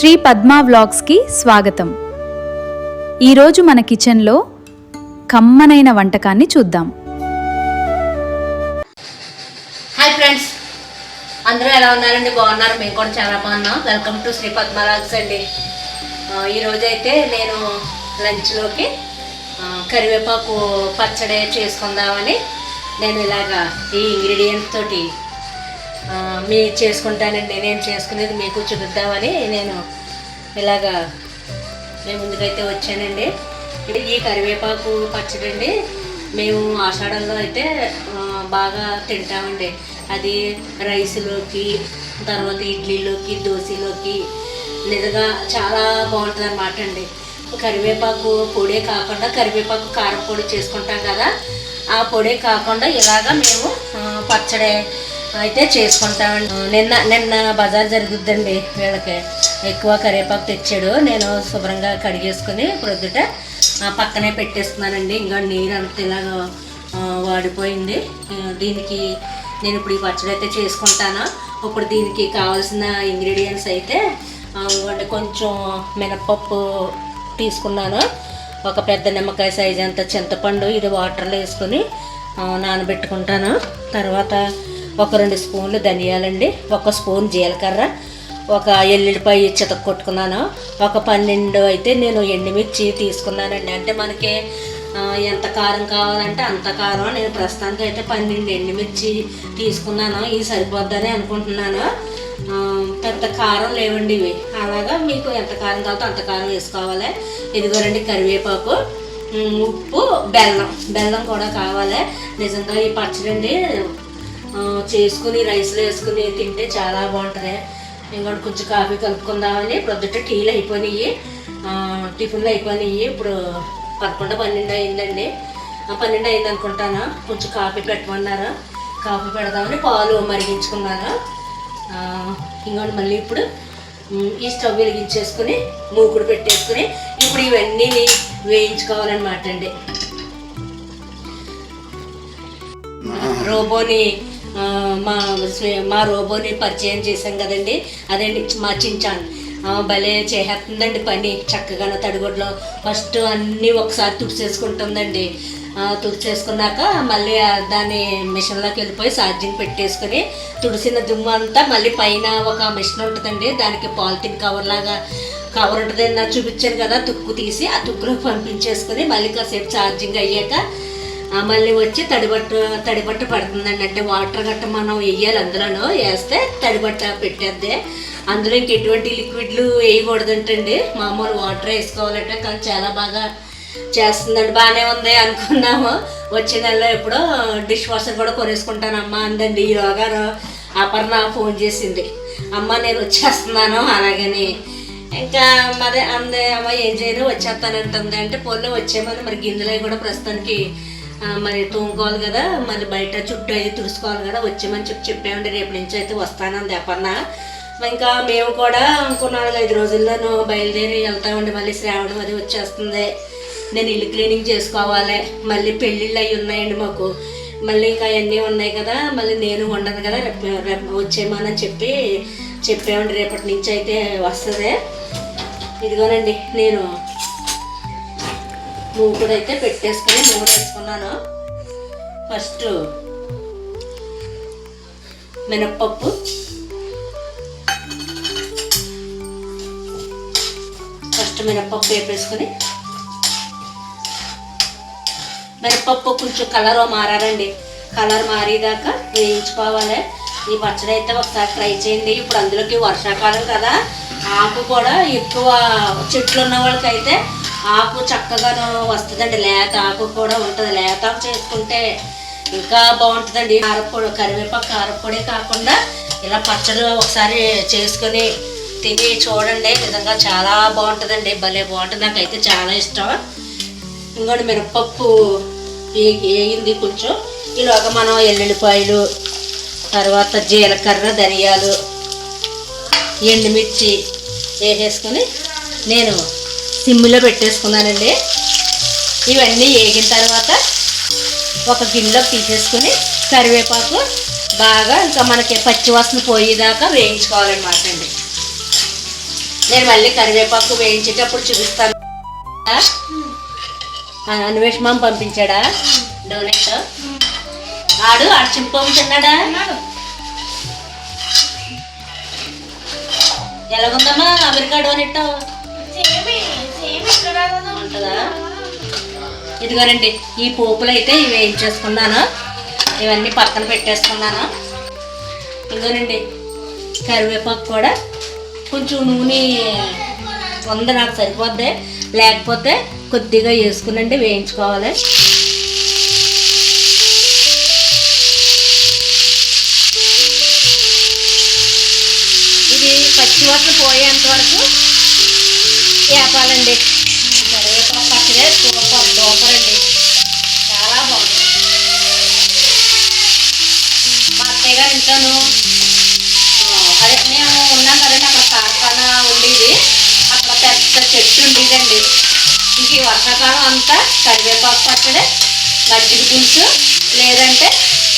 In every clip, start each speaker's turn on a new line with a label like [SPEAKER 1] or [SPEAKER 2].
[SPEAKER 1] శ్రీ పద్మా వ్లాగ్స్కి స్వాగతం. ఈరోజు మన కిచెన్లో కమ్మనైన వంటకాన్ని చూద్దాం.
[SPEAKER 2] హాయ్ ఫ్రెండ్స్, అందరూ ఎలా ఉన్నారండి? బాగున్నారు? మేము కూడా చాలా బాగున్నాం. Welcome to Shri Padma vlogs అండి. ఈరోజైతే నేను లంచ్లోకి కరివేపాకు పచ్చడి చేసుకుందామని నేను ఇలాగా ఈ ఇంగ్రీడియంట్స్ తోటి మీరు చేసుకుంటానండి. నేను చేసుకునేది మీకు చూపిద్దామని నేను ఇలాగా మేము ముందుకైతే వచ్చానండి. ఈ కరివేపాకు పచ్చడి అండి మేము ఆషాఢంలో అయితే బాగా తింటామండి. అది రైస్లోకి, తర్వాత ఇడ్లీలోకి, దోశలోకి నిజంగా చాలా బాగుంటుంది అన్నమాట అండి. కరివేపాకు పొడే కాకుండా కరివేపాకు కారం పొడి చేసుకుంటాం కదా, ఆ పొడే కాకుండా ఇలాగా మేము పచ్చడి అయితే చేసుకుంటామండి. నిన్న బజార్ జరుగుద్దండి, వీళ్ళకి ఎక్కువ కరివేపాకు తెచ్చాడు. నేను శుభ్రంగా కడిగేసుకుని ప్రొద్దుట పక్కనే పెట్టేస్తున్నానండి. ఇంకా నీరు అంత ఇలాగ వాడిపోయింది. దీనికి నేను ఇప్పుడు ఈ పచ్చడి అయితే చేసుకుంటాను. ఇప్పుడు దీనికి కావాల్సిన ఇంగ్రీడియంట్స్ అయితే కొంచెం మినపప్పు తీసుకున్నాను, ఒక పెద్ద నిమ్మకాయ సైజ్ అంత చింతపండు, ఇది వాటర్లో వేసుకొని నానబెట్టుకుంటాను. తర్వాత ఒక 2 స్పూన్లు ధనియాలండి, 1 స్పూన్ జీలకర్ర, ఒక ఎల్లుల్లిపాయ చితక కొట్టుకున్నాను, ఒక 12 అయితే నేను ఎండుమిర్చి తీసుకున్నానండి. అంటే మనకి ఎంత కారం కావాలంటే అంత కారం. నేను ప్రస్తుతానికి అయితే 12 ఎండుమిర్చి తీసుకున్నాను. ఇది సరిపోద్దని అనుకుంటున్నాను. పెద్ద కారం లేవండి ఇవి. అలాగా మీకు ఎంత కారం కావాలో అంత కారం వేసుకోవాలి. ఇదిగోనండి కరివేపాకు, ఉప్పు, బెల్లం కూడా కావాలి. నిజంగా ఈ పచ్చడి అండి చేసుకుని రైస్లో వేసుకుని తింటే చాలా బాగుంటుంది. ఇంకోటి కొంచెం కాఫీ కలుపుకుందామని ప్రొద్దుట టీలు అయిపోయినాయి, టిఫిన్లు అయిపోయినాయి. ఇప్పుడు 11-12 అయిందండి. 12 అయింది అనుకుంటాను. కొంచెం కాఫీ పెట్టమన్నారు, కాఫీ పెడదామని పాలు మరిగించుకున్నాను. ఇంకోటి మళ్ళీ ఇప్పుడు ఈ స్టవ్ వెలిగించేసుకుని మూకుడు పెట్టేసుకుని ఇప్పుడు ఇవన్నీ వేయించుకోవాలన్నమాట అండి. రోబోని మా రోబోని పరిచయం చేశాం కదండి, అదండి మా చించాన్. భలే చేసేస్తుందండి పని చక్కగా. తడిగుడ్లో ఫస్ట్ అన్నీ ఒకసారి తుడిచేసుకుంటుందండి. తుడిచేసుకున్నాక మళ్ళీ దాన్ని మిషన్లోకి వెళ్ళిపోయి ఛార్జింగ్ పెట్టేసుకుని తుడిసిన దుమ్ము అంతా మళ్ళీ పైన ఒక మిషన్ ఉంటుందండి, దానికి పాలిథిన్ కవర్ ఉంటుంది, నాకు చూపించాను కదా, తుక్కు తీసి ఆ తుక్కులోకి పంపించేసుకుని మళ్ళీ కాసేపు ఛార్జింగ్ అయ్యాక మళ్ళీ వచ్చి తడిబట్ట పడుతుందండి. అంటే వాటర్ గట్ట మనం వేయాలి, అందులోనూ వేస్తే తడిబట్ట పెట్టేద్ది. అందులో ఇంక ఎటువంటి లిక్విడ్లు వేయకూడదంటండి, మామూలు వాటర్ వేసుకోవాలంటే. కానీ చాలా బాగా చేస్తుందండి. బాగానే ఉంది అనుకున్నాము. వచ్చే నెలలో ఎప్పుడో డిష్ వాషర్ కూడా కొనేసుకుంటానమ్మా అందండి. ఈలోగా అపర్ణ ఫోన్ చేసింది, అమ్మ నేను వచ్చేస్తున్నాను అలాగని. ఇంకా మరి అమ్మ ఏం చేయను వచ్చేస్తానంటుంది. అంటే పోన్లో వచ్చేమని మరి గిన్నెలు కూడా ప్రస్తుతానికి మరి తూముకోవాలి కదా, మరి బయట చుట్టూ అయితే తుడుచుకోవాలి కదా, వచ్చేమని చెప్పామండి. రేపు నుంచి అయితే వస్తానంది అపర్ణ. ఇంకా మేము కూడా ఇంకో 4-5 రోజుల్లోనూ బయలుదేరి వెళ్తామండి. మళ్ళీ శ్రావణం అది వచ్చేస్తుంది. నేను ఇల్లు క్లీనింగ్ చేసుకోవాలి. మళ్ళీ పెళ్ళిళ్ళు అవి ఉన్నాయండి మాకు, మళ్ళీ ఇంకా అవన్నీ ఉన్నాయి కదా, మళ్ళీ నేను ఉండను కదా, రేపు వచ్చేయమని చెప్పామండి. రేపటి నుంచి అయితే వస్తుంది. ఇదిగోనండి నేను మూకుడు అయితే పెట్టేసుకొని నూనె వేసుకున్నాను. ఫస్ట్ మినప్పప్పు, వేపేసుకొని మినప్పప్పు కొంచెం కలర్ మారారండి, కలర్ మారేదాకా వేయించుకోవాలి. ఈ పచ్చడి అయితే ఒకసారి ట్రై చేయండి. ఇప్పుడు అందులోకి వర్షాకాలం కదా, ఆకు కూడా ఎక్కువ చెట్లు ఉన్న వాళ్ళకైతే ఆకు చక్కగాను వస్తుందండి. లేత ఆకు కూడా ఉంటుంది. లేత ఆకు చేసుకుంటే ఇంకా బాగుంటుందండి. కారపొడి, కరివేపాకు కారపొడి కాకుండా ఇలా పచ్చడి ఒకసారి చేసుకొని తిని చూడండి, నిజంగా చాలా బాగుంటుందండి. భలే బాగుంటుంది, నాకైతే చాలా ఇష్టం. ఇంకోటి మినపప్పు వేగింది కొంచెం. ఈలోగా మనం ఎల్లుల్లిపాయలు, తర్వాత జీలకర్ర, ధనియాలు, ఎండుమిర్చి వేసేసుకొని నేను సిమ్లో పెట్టేసుకున్నానండి. ఇవన్నీ వేగిన తర్వాత ఒక గిన్నెలోకి తీసేసుకుని కరివేపాకు బాగా ఇంకా మనకి పచ్చివాసన పోయేదాకా వేయించుకోవాలన్నమాట అండి. నేను మళ్ళీ కరివేపాకు వేయించేటప్పుడు చూపిస్తాను. అన్వేష్ మామ పంపించాడా డోనెట్? ఆడు చింపం తిన్నాడా? ఎలాగుందమ్మా అమెరికా డోనెట్? ఉంటుందా? ఇదిగోనండి, ఈ పోపులు అయితే ఇవి వేయించేసుకున్నాను. ఇవన్నీ పక్కన పెట్టేసుకున్నాను. ఇదిగోనండి, కరివేపాకు కూడా కొంచెం నూనె వంద నాకు సరిపోద్ది, లేకపోతే కొద్దిగా వేసుకునండి వేయించుకోవాలి. ఇది పచ్చివాసన పోయేంత వరకు వేపాలండి. కరివేపాకు పచ్చడే సూపర్ అండి, చాలా బాగుంటుంది. మా అత్తయ్య గారు ఇంట్లోనూ అదే మేము ఉన్నాం కదండి, అక్కడ కార్ఖానా ఉండేది, అక్కడ పెద్ద చెట్టు ఉండేదండి. ఇంక ఈ వర్షాకాలం అంతా కరివేపాకు పచ్చడి, మజ్జిగ పులుసు, లేదంటే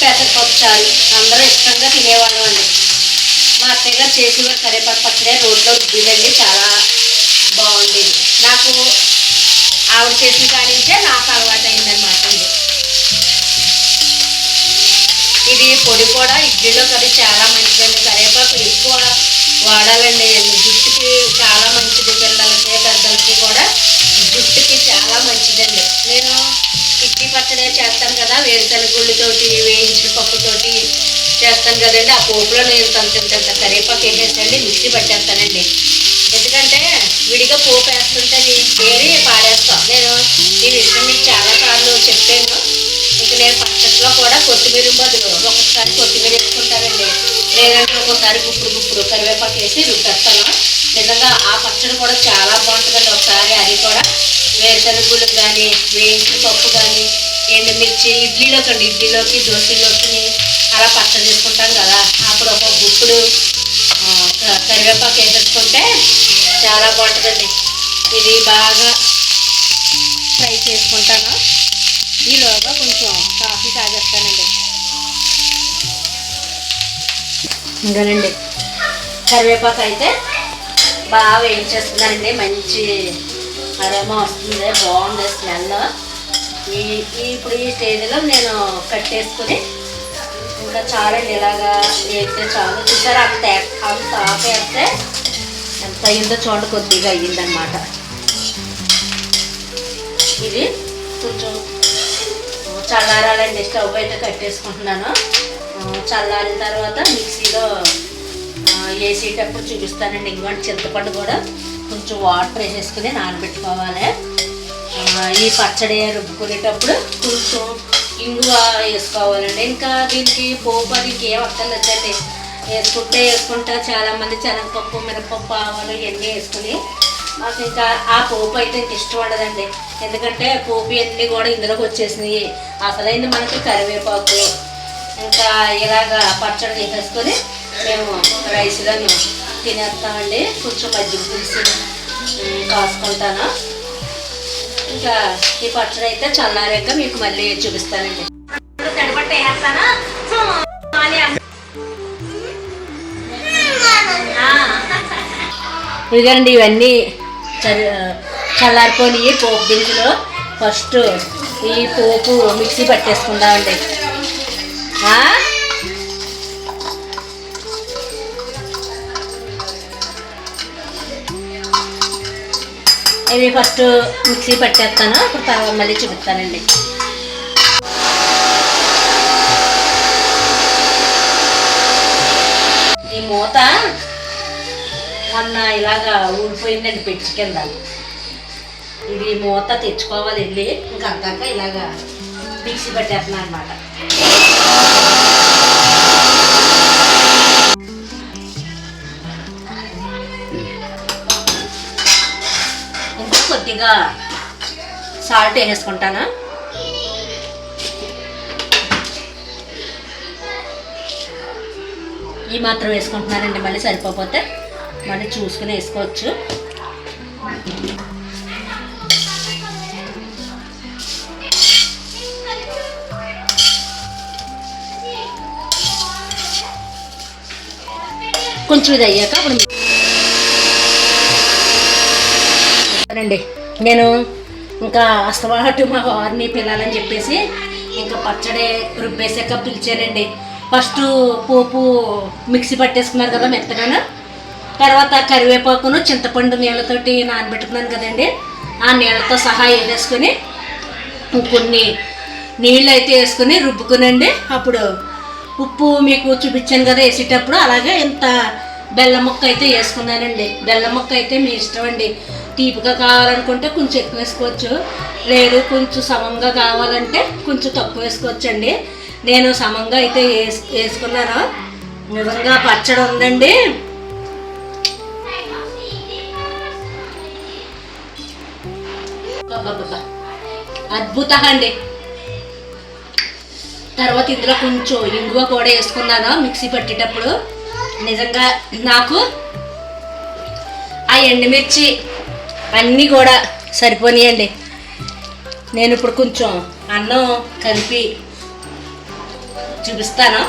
[SPEAKER 2] పెసరపప్పు చారు అందరూ ఇష్టంగా తినేవాళ్ళం అండి. మా అత్తయ్య గారు చేసేవారు కరివేపాకు పచ్చడి, రోడ్లో రుబ్బిదండి, చాలా బాగుండేది. నాకు ఆవిడ చేసిన కాడించే నాకు అలవాటు అయిందనమాట అండి. ఇది పొడి కూడా ఇడ్లీలోకి అది చాలా మంచిదండి. కరివేపాకు ఎక్కువ వాడాలండి, జుట్టుకి చాలా మంచిది. పిల్లలకి పెద్దలకి కూడా జుట్టుకి చాలా మంచిదండి. నేను ఇడ్లీ పచ్చడి చేస్తాను కదా, వేరుశనగ గుళ్ళతోటి వేయించిన పప్పుతోటి చేస్తాను కదండి. ఆ పోపులో నేను ఇంత కరివేపాకు వేసేసండి మిక్సీ పట్టేస్తానండి. ఎందుకంటే విడిగా పోపు వేస్తుంటే వేరి పాడేస్తాం. నేను ఈ విషయం మీకు చాలాసార్లు చెప్పాను. ఇంక నేను పచ్చడిలో కూడా కొత్తిమీర బదులు ఒక్కొక్కసారి కొత్తిమీర వేసుకుంటానండి, లేదంటే ఒక్కోసారి గుప్పుడు కరివేపాకు వేసి రుబ్బేస్తాను. నిజంగా ఆ పచ్చడి కూడా చాలా బాగుంటుందండి. ఒకసారి అది కూడా వేరుశనగ గుళ్ళు కానీ, వేయించిన పప్పు కానీ, ఎండుమిర్చి ఇడ్లీలోకి దోశలోకి అలా పచ్చడి చేసుకుంటాం కదా, అప్పుడు ఒక గుప్పుడు కరివేపాకు వేసేసుకుంటే చాలా బాగుంటుందండి. ఇది బాగా ఫ్రై చేసుకుంటాను. ఈలోగా కొంచెం కాఫీ తాగేస్తానండి. ఇంకానండి, కరివేపాకు అయితే బాగా వేయించేస్తున్నానండి. మంచి అరోమా వస్తుంది, బాగుంది స్మెల్. ఇప్పుడు ఈ స్టేజ్లో నేను కట్టేసుకుని ఇంకా చాలండి, ఇలాగా వేస్తే చాలు. చూసారా అంత ఆపేస్తే ఎంత అయిందో చూడండి, కొద్దిగా అయ్యిందనమాట. ఇది కొంచెం చల్లారాలండి. స్టవ్ అయితే కట్టేసుకుంటున్నాను. చల్లారిన తర్వాత మిక్సీలో వేసేటప్పుడు చూపిస్తానండి. ఇంకోటి చింతపండు కూడా కొంచెం వాటర్ వేసేసుకుని నానబెట్టుకోవాలి. ఈ పచ్చడి రుబ్బుకునేటప్పుడు కొంచెం ఇంగువ వేసుకోవాలండి. ఇంకా దీనికి పోపు అది ఇంకేం అక్కర్లేదండి, వేసుకుంటే చాలామంది శనగపప్పు, మినపప్పు, ఆవాలు ఇవన్నీ వేసుకుని, నాకు ఇంకా ఆ పోపు అయితే ఇంక ఇష్టం ఉండదండి. ఎందుకంటే పోపు అన్నీ కూడా ఇందులోకి వచ్చేసినాయి. అసలైంది మనకి కరివేపాకు. ఇంకా ఇలాగా పచ్చడి వేసేసుకొని మేము రైస్లోని తినేస్తామండి. కొంచెం మజ్జిగ పులుసు కాసుకుంటాను. ఇంకా ఈ పచ్చడి అయితే చల్లారాక మీకు మళ్ళీ చూపిస్తానండి. ఇదిగోండి, ఇవన్నీ చల్లారిపోయి పోపు దినుసులు ఫస్ట్ ఈ పోపు మిక్సీ పట్టేసుకుందామండి. ఇవి ఫస్ట్ మిక్సీ పట్టేస్తాను, ఇప్పుడు తర్వాత మళ్ళీ చూపిస్తానండి. ఈ మూత మొన్న ఇలాగా ఊడిపోయిందండి పెంచి కింద. ఇది మూత తెచ్చుకోవాలి వెళ్ళి, ఇంకా అంతాక ఇలాగా మిక్సీ పట్టేస్తున్నాను అనమాట. ఇంకా కొద్దిగా సాల్ట్ వేసేసుకుంటాను. ఈ మాత్రం వేసుకుంటున్నానండి, మళ్ళీ సరిపోతే మళ్ళీ చూసుకుని వేసుకోవచ్చు. కొంచెం ఇది అయ్యాక అప్పుడు రండి నేను ఇంకా అస్తవాటు మా వారిని పిల్లాలని చెప్పేసి ఇంకా పచ్చడి రుబ్బేసాక పిలిచానండి. ఫస్ట్ పోపు మిక్సీ పట్టేసుకున్నారు కదా మెత్తగాను, తర్వాత కరివేపాకును చింతపండు నీళ్ళతోటి నానబెట్టుకున్నాను కదండి, ఆ నీళ్ళతో సహా వేసేసుకుని కొన్ని నీళ్ళు అయితే వేసుకుని రుబ్బుకునండి. అప్పుడు ఉప్పు మీకు చూపించాను కదా వేసేటప్పుడు, అలాగే ఇంత బెల్లం ముక్క అయితే వేసుకున్నానండి. బెల్లం ముక్క అయితే మీ ఇష్టం అండి, తీపిగా కావాలనుకుంటే కొంచెం ఎక్కువ వేసుకోవచ్చు, లేదు కొంచెం సమంగా కావాలంటే కొంచెం తక్కువ వేసుకోవచ్చు అండి. నేను సమంగా అయితే వేసుకున్నాను. నిజంగా పచ్చడి ఉందండి, అద్భుతం అండి. తర్వాత ఇందులో కొంచెం ఇంగువ కూడా వేసుకున్నాను మిక్సీ పట్టేటప్పుడు. నిజంగా నాకు ఆ ఎండుమిర్చి అన్నీ కూడా సరిపోయాయండి. నేను ఇప్పుడు కొంచెం అన్నం కలిపి చూపిస్తాను.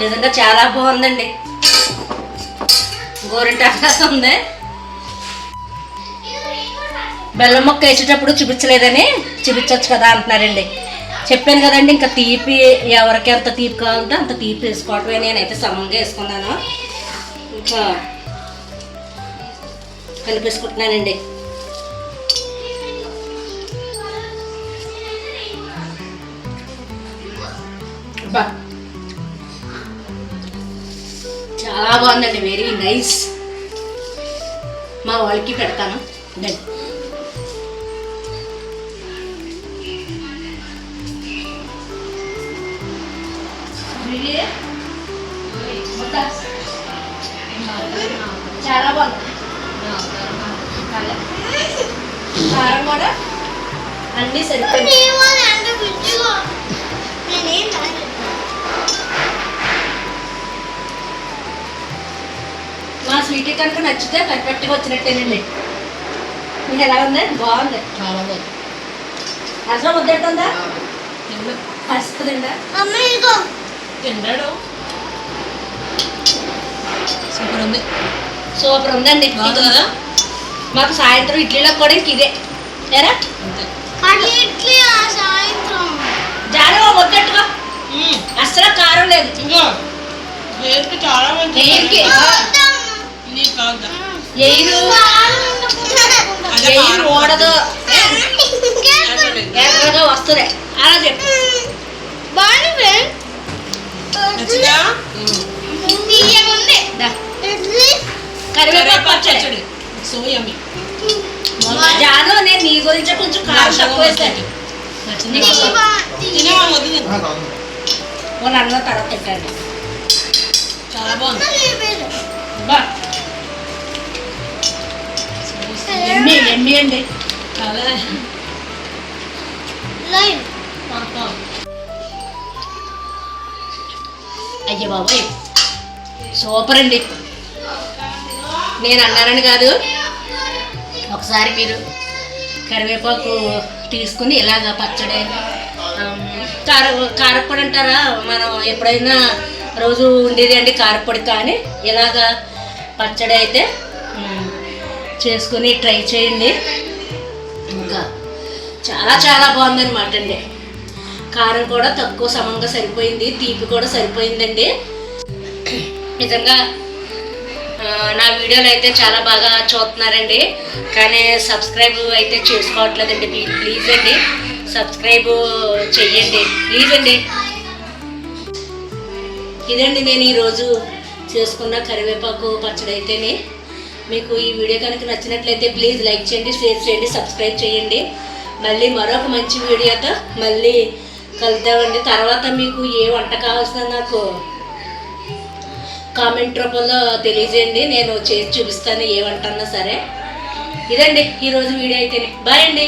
[SPEAKER 2] నిజంగా చాలా బాగుందండి, గోరింటాకు ఉంది. బెల్లం మొక్క వేసేటప్పుడు చూపించలేదని చూపించవచ్చు కదా అంటున్నారండి. చెప్పాను కదండి, ఇంకా తీపి ఎవరికి ఎంత తీపి కావాలంటే అంత తీపి వేసుకోవటమే. నేనైతే సమంగా వేసుకున్నాను, ఇంకా కలిపేసుకుంటున్నానండి. బా చాలా బాగుందండి, వెరీ నైస్. మా వాళ్ళకి పెడతాను. చాలా బాగుంది, కారం కూడా అన్నీ సరిపోయింది. మా స్వీట్ కనుక నచ్చితే పర్ఫెక్ట్గా వచ్చినట్టేనండి. మీకు ఎలా ఉంది? బాగుంది, చాలా బాగుంది. అసలు ముద్దెట్టుందా? వస్తుందండి తిన్నాడు. సూపర్ ఉంది, సూపర్ ఉందండి. కదా మాకు సాయంత్రం ఇడ్లీలో కూడా ఇంక ఇదే ఏరా జాడో ముద్దెట్టుగా అసలు కారం లేదు. ఓడదు, ఎర్రగా వస్తుంది. అలా చెప్పు. కరివేపాకు పచ్చడి జాను, నేను నీ గురించి కొంచెం కారం తక్కువ వేస్తాను. వాళ్ళు అన్న తర్వాత తింటాను. చాలా బాగుంది, ఎమ్మి ఎమ్మి అండి. అయ్యో బాబాయ్ సూపర్ అండి. నేను అన్నానని కాదు, ఒకసారి మీరు కరివేపాకు తీసుకుని ఇలాగ పచ్చడి కారప్పొడి అంటారా, మనం ఎప్పుడైనా రోజు ఉండేది అండి కారప్పొడి, కానీ ఇలాగ పచ్చడి అయితే చేసుకుని ట్రై చేయండి. ఇంకా చాలా చాలా బాగుందన్నమాట అండి. కారం కూడా తక్కువ సమంగా సరిపోయింది, తీపి కూడా సరిపోయిందండి. నిజంగా నా వీడియోలు అయితే చాలా బాగా చూస్తున్నారండి, కానీ సబ్స్క్రైబ్ అయితే చేసుకోవట్లేదండి. ప్లీజ్ అండి సబ్స్క్రైబ్ చెయ్యండి ప్లీజ్ అండి. ఇదండి నేను ఈరోజు చేసుకున్న కరివేపాకు పచ్చడి అయితేనే. మీకు ఈ వీడియో కనుక నచ్చినట్లయితే ప్లీజ్ లైక్ చేయండి, షేర్ చేయండి, సబ్స్క్రైబ్ చేయండి. మళ్ళీ మరొక మంచి వీడియోతో మళ్ళీ కలుద్దామండి. తర్వాత మీకు ఏ వంట కావాల్సిన నాకు కామెంట్ రూపంలో తెలియజేయండి, నేను చేసి చూపిస్తాను ఏ వంట అన్నా సరే. ఇదండి ఈరోజు వీడియో అయితేనే. బాయ్ అండి.